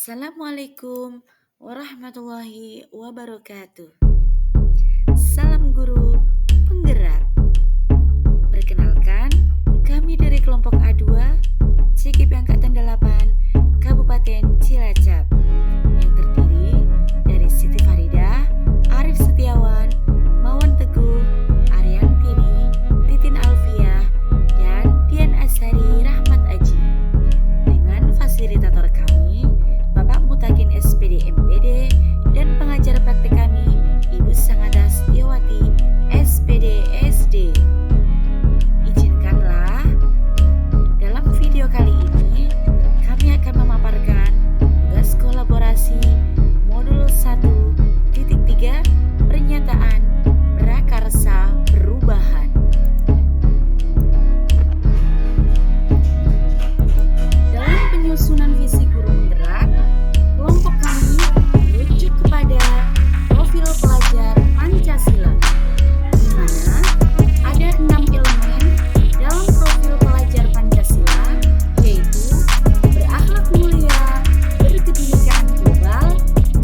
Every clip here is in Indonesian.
Assalamualaikum warahmatullahi wabarakatuh. Salam guru penggerak. Perkenalkan, kami dari kelompok A2 CGP Angkatan 8 Kabupaten Cilacap yang terdiri dari Siti Faridah, Arif Setiawan, Mawan Teguh, Ariantini, Titin Alfiah, dan Dian Azhari Rahmat Aji. Dengan fasilitator kami Bapak Mutakin SPD MPD dan pengajar praktik kami Ibu Sangada Setiawati SPD SD. Izinkanlah dalam video kali ini kami akan memaparkan tugas kolaborasi modul 1.3 pernyataan prakarsa perubahan. Dalam penyusunan visi guru penggerak, kelompok kami merujuk kepada profil pelajar Pancasila, di mana ada 6 elemen dalam profil pelajar Pancasila, yaitu berakhlak mulia, berkebinekaan global,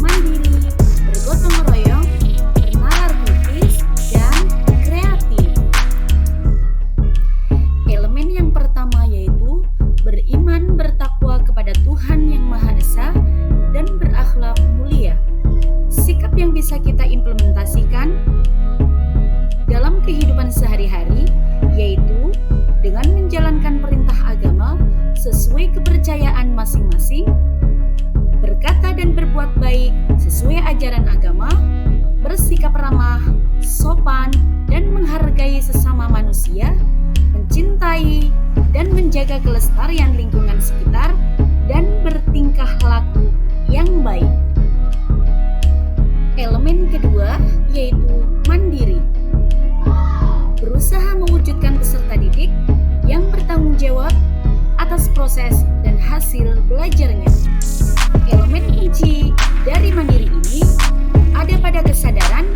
mandiri, bergotong royong, bernalar kritis, dan kreatif. Elemen yang pertama yaitu beriman bertakwa kepada Tuhan Yang Maha Esa dan berakhlak mulia. Sikap yang bisa kita implementasikan dalam kehidupan sehari-hari yaitu dengan menjalankan perintah agama sesuai kepercayaan masing-masing, berkata dan berbuat baik sesuai ajaran agama, bersikap ramah, sopan, dan menghargai sesama manusia, mencintai dan menjaga kelestarian lingkungan sekitar, dan bertingkah laku yang baik. Elemen kedua yaitu mandiri. Berusaha mewujudkan peserta didik yang bertanggung jawab atas proses dan hasil belajarnya. Elemen kunci dari mandiri ini ada pada kesadaran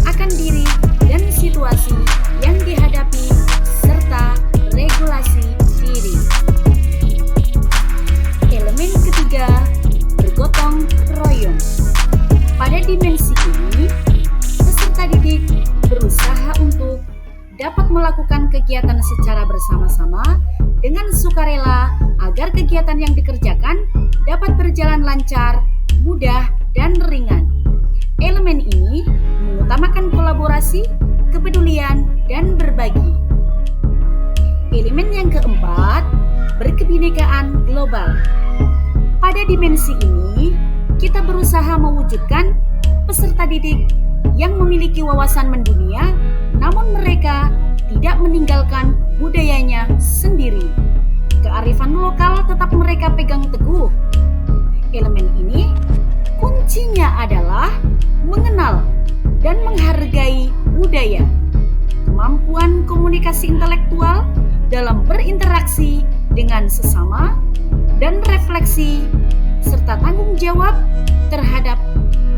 akan diri dan situasi yang dihadapi serta regulasi diri. Elemen ketiga, bergotong royong. Pada dimensi ini, peserta didik berusaha untuk dapat melakukan kegiatan secara bersama-sama dengan sukarela agar kegiatan yang dikerjakan dapat berjalan lancar, mudah, dan ringan. Elemen ini mengutamakan kolaborasi, kepedulian, dan berbagi. Elemen yang keempat, berkebinekaan global. Pada dimensi ini, kita berusaha mewujudkan peserta didik yang memiliki wawasan mendunia, namun mereka tidak meninggalkan budayanya sendiri. Kearifan lokal tetap mereka pegang teguh. Elemen ini kuncinya adalah mengenal dan menghargai budaya, kemampuan komunikasi intelektual dalam berinteraksi dengan sesama, dan refleksi serta tanggung jawab terhadap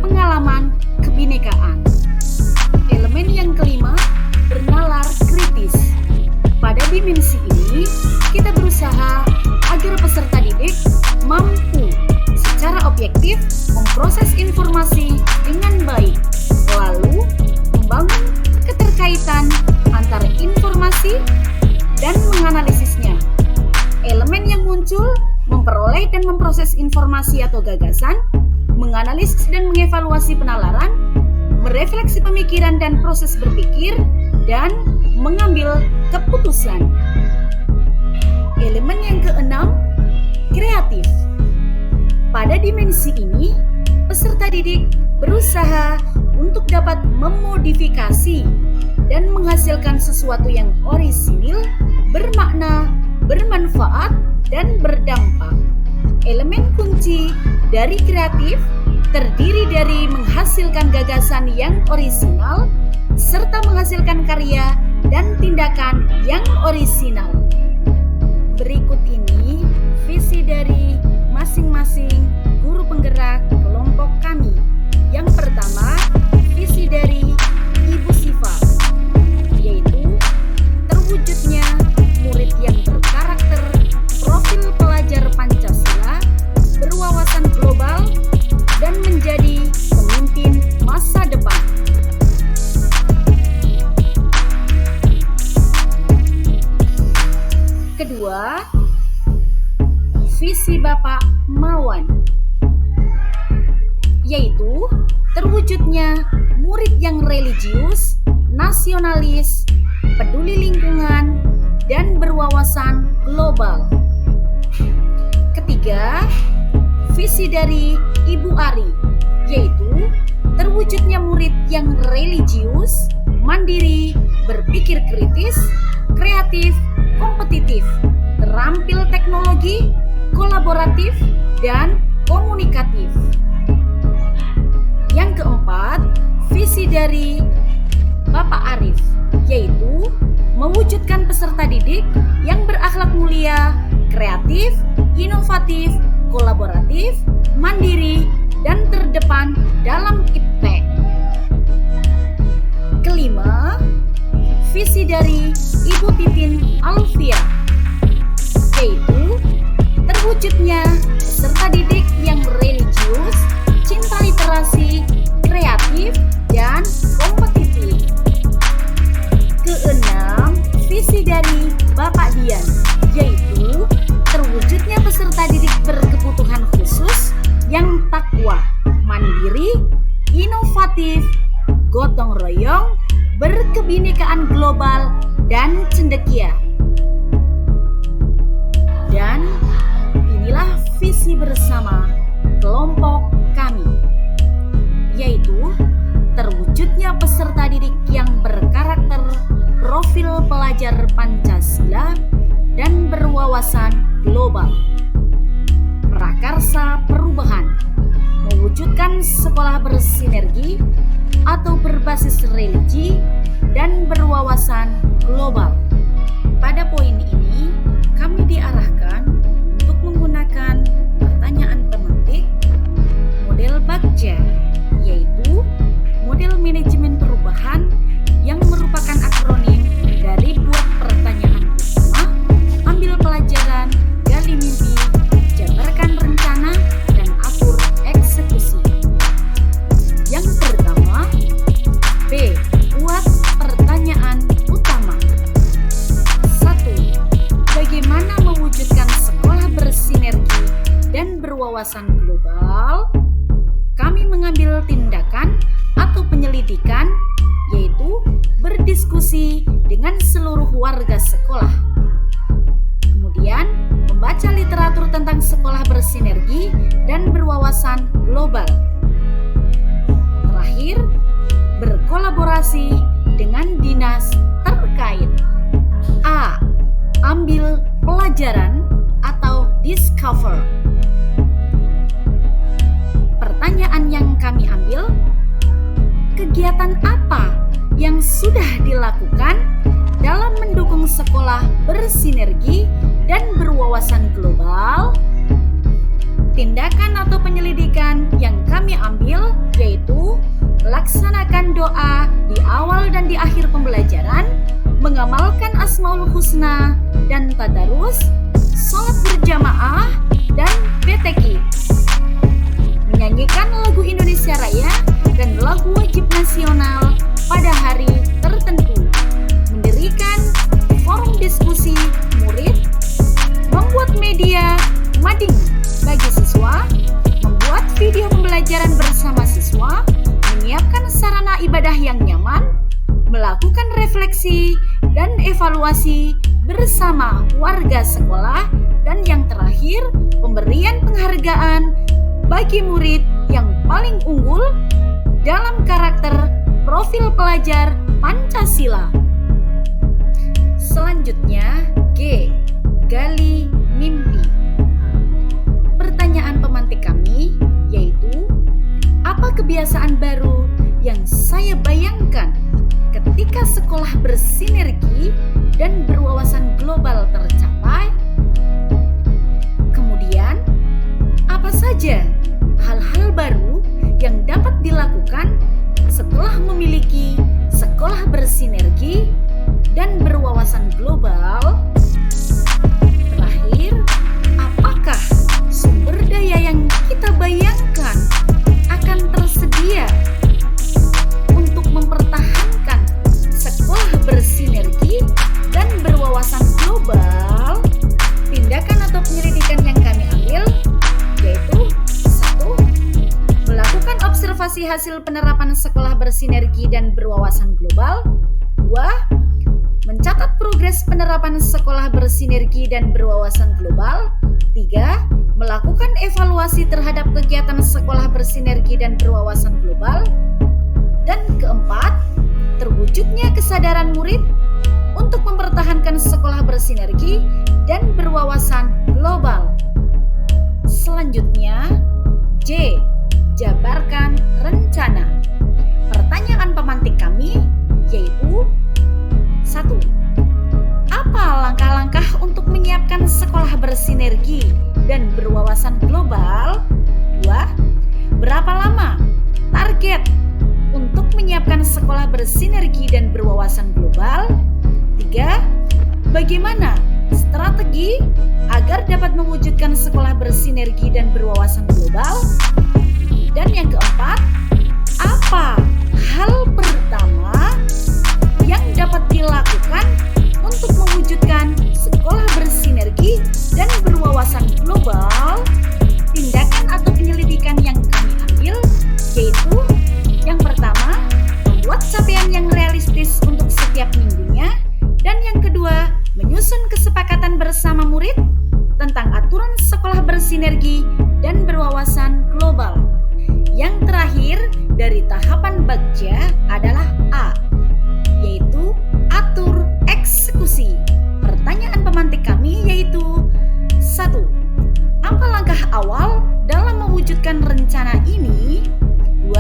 pengalaman kebinekaan. Elemen yang kelima, bernalar kritis. Pada dimensi ini, kita berusaha agar peserta didik mampu secara objektif memproses informasi dengan baik, lalu membangun keterkaitan antara informasi dan menganalisisnya. Elemen yang muncul memperoleh dan memproses informasi atau gagasan, menganalisis dan mengevaluasi penalaran, merefleksi pemikiran dan proses berpikir, dan mengambil keputusan. Elemen yang keenam, kreatif. Pada dimensi ini, peserta didik berusaha untuk dapat memodifikasi dan menghasilkan sesuatu yang orisinil, bermakna, bermanfaat, dan berdampak. Elemen kunci dari kreatif terdiri dari menghasilkan gagasan yang orisinal serta menghasilkan karya dan tindakan yang orisinal. Berikut ini visi dari masing-masing guru penggerak kelompok kami. Yang pertama, visi dari Ibu Siva, yaitu terwujudnya murid yang berkarakter profil pelajar Pancasila, berwawasan global, visi Bapak Mawan, yaitu terwujudnya murid yang religius, nasionalis, peduli lingkungan, dan berwawasan global. Ketiga, visi dari Ibu Ari, yaitu terwujudnya murid yang religius, mandiri, berpikir kritis, kreatif, kompetitif, terampil teknologi, kolaboratif, dan komunikatif. Yang keempat, visi dari Bapak Arif, yaitu mewujudkan peserta didik yang berakhlak mulia, kreatif, inovatif, kolaboratif, mandiri, dan terdepan dalam iptek. Kelima, visi dari Ibu Titin Alfia, yaitu terwujudnya peserta didik yang religius, cinta literasi, kreatif, dan kompetitif. Keenam, visi dari Bapak Dian, yaitu terwujudnya peserta didik berkebutuhan khusus yang takwa, mandiri, inovatif, gotong royong, berkebinekaan global, dan cendekia. Dan inilah visi bersama kelompok kami, yaitu terwujudnya peserta didik yang berkarakter profil pelajar Pancasila dan berwawasan global. Prakarsa perubahan, mewujudkan sekolah bersinergi atau berbasis religi dan berwawasan global. Pada poin ini, kami diarahkan untuk menggunakan pertanyaan pemantik model Bagja, yaitu model manajemen perubahan yang merupakan akronim dari buat pertanyaan utama, ambil pelajaran, gali mimpi, jabarkan rencana, dan atur eksekusi. Yang pertama, B. Buat pertanyaan utama. 1. Bagaimana mewujudkan sekolah bersinergi dan berwawasan global? Kami mengambil tindakan atau penyelidikan, yaitu berdiskusi dengan seluruh warga sekolah. Kemudian, membaca literatur tentang sekolah bersinergi dan berwawasan global. Terakhir, berkolaborasi dengan dinas terkait. A. Ambil pelajaran atau discover. Pertanyaan yang kami ambil, kegiatan apa yang sudah dilakukan dalam mendukung sekolah bersinergi dan berwawasan global? Tindakan atau penyelidikan yang kami ambil yaitu laksanakan doa di awal dan di akhir pembelajaran, mengamalkan Asmaul Husna dan tadarus, sholat berjamaah, dan PTQ. Menyanyikan lagu Indonesia Raya dan lagu wajib nasional pada hari tertentu. Mendirikan forum diskusi murid, membuat media mading bagi siswa, membuat video pembelajaran bersama siswa, menyiapkan sarana ibadah yang nyaman, melakukan refleksi dan evaluasi bersama warga sekolah, dan yang terakhir, pemberian penghargaan bagi murid yang paling unggul dalam karakter profil pelajar Pancasila. Selanjutnya, G. Gali mimpi. Pertanyaan pemantik kami yaitu, apa kebiasaan baru yang saya bayangkan ketika sekolah bersinergi dan berwawasan global tercapai? Kemudian, apa saja hal-hal baru yang dapat dilakukan setelah memiliki sekolah bersinergi dan berwawasan global? Terakhir, apakah sumber daya yang kita bayangkan akan tersedia untuk mempertahankan sekolah bersinergi dan berwawasan global? Tindakan atau penyelidikan yang kami ambil hasil penerapan sekolah bersinergi dan berwawasan global. 2. Mencatat progres penerapan sekolah bersinergi dan berwawasan global. 3. Melakukan evaluasi terhadap kegiatan sekolah bersinergi dan berwawasan global. Dan keempat, terwujudnya kesadaran murid untuk mempertahankan sekolah bersinergi dan berwawasan global. Selanjutnya, J. Jabarkan rencana. Pertanyaan pemantik kami yaitu 1. Apa langkah-langkah untuk menyiapkan sekolah bersinergi dan berwawasan global? 2. Berapa lama target untuk menyiapkan sekolah bersinergi dan berwawasan global? 3. Bagaimana strategi agar dapat mewujudkan sekolah bersinergi dan berwawasan global? Dan yang keempat, apa hal pertama yang dapat dilakukan untuk mewujudkan sekolah bersinergi dan berwawasan global? Tindakan atau penyelidikan yang kami ambil yaitu yang pertama, membuat capaian yang realistis untuk setiap minggunya. Dan yang kedua, menyusun kesepakatan bersama murid tentang aturan sekolah bersinergi dan berwawasan global. Yang terakhir dari tahapan Bagja adalah A, yaitu atur eksekusi. Pertanyaan pemantik kami yaitu 1. Apa langkah awal dalam mewujudkan rencana ini? 2.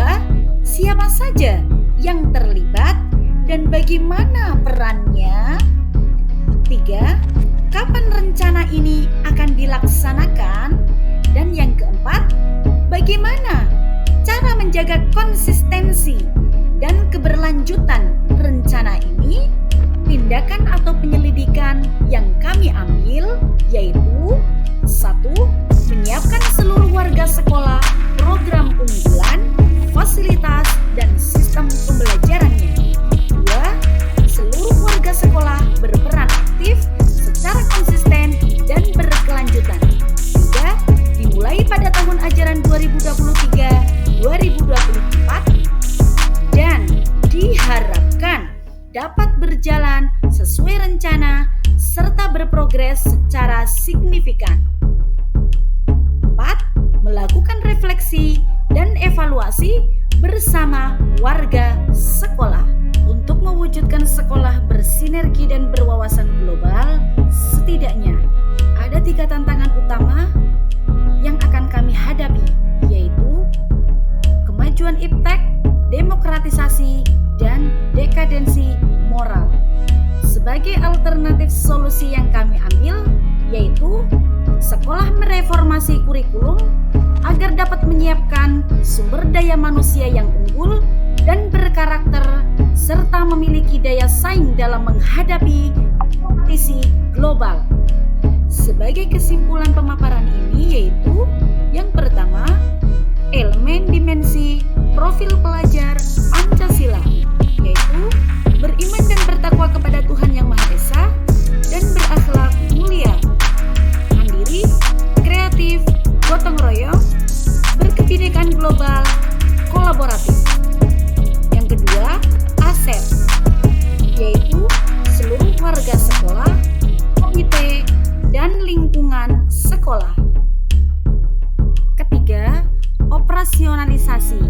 Siapa saja yang terlibat dan bagaimana perannya? 3. Kapan rencana ini akan dilaksanakan? Dan yang keempat, bagaimana cara menjaga konsistensi dan keberlanjutan rencana ini? Tindakan atau penyelidikan yang kami ambil yaitu 1. Menyiapkan seluruh warga sekolah program unggulan, fasilitas, dan sistem pembelajarannya. 2. Seluruh warga sekolah berperan aktif secara konsisten dan berkelanjutan. 3. Dimulai pada tahun ajaran 2023-2024 dan diharapkan dapat berjalan sesuai rencana serta berprogres secara signifikan. 4. Melakukan refleksi dan evaluasi bersama warga sekolah. Untuk mewujudkan sekolah bersinergi dan berwawasan global, setidaknya ada 3 tantangan utama yang akan kami hadapi, yaitu kemajuan iptek, demokratisasi, dan dekadensi moral. Sebagai alternatif solusi yang kami ambil, yaitu sekolah mereformasi kurikulum agar dapat menyiapkan sumber daya manusia yang unggul dan berkarakter serta memiliki daya saing dalam menghadapi kompetisi global. Sebagai kesimpulan pemaparan ini yaitu yang pertama, elemen dimensi profil pelajar Pancasila, yaitu beriman dan bertakwa kepada Tuhan Yang Maha Esa dan berakhlak mulia, mandiri, kreatif, gotong royong, berkebinekaan global, kolaboratif. Yang kedua, aset, yaitu seluruh warga sekolah, komite, dan lingkungan sekolah. Ketiga, operasionalisasi,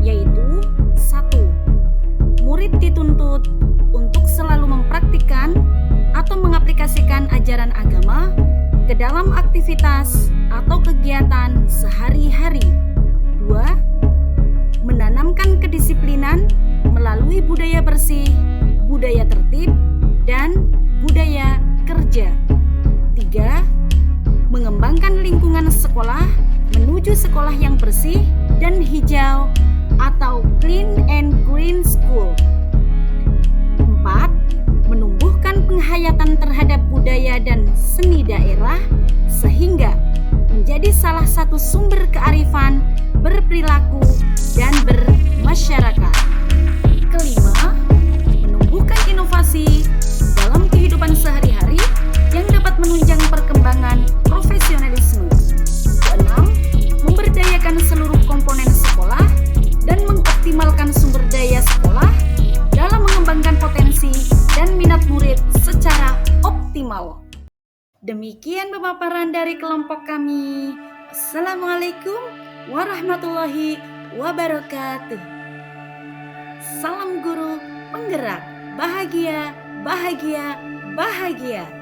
yaitu 1. Murid dituntut untuk selalu mempraktikkan atau mengaplikasikan ajaran agama ke dalam aktivitas atau kegiatan sehari-hari. 2. Menanamkan kedisiplinan melalui budaya bersih, budaya tertib, dan budaya kerja. 3. Mengembangkan lingkungan sekolah menuju sekolah yang bersih dan hijau atau clean and green school. 4. Menumbuhkan penghayatan terhadap budaya dan seni daerah sehingga menjadi salah satu sumber kearifan berperilaku dan bermasyarakat. Kelima, menumbuhkan inovasi dalam kehidupan sehari-hari yang dapat menunjang perkembangan profesionalisme. Keenam, memberdayakan seluruh komponen sekolah dan dari kelompok kami. Assalamualaikum warahmatullahi wabarakatuh. Salam guru penggerak bahagia, bahagia, bahagia.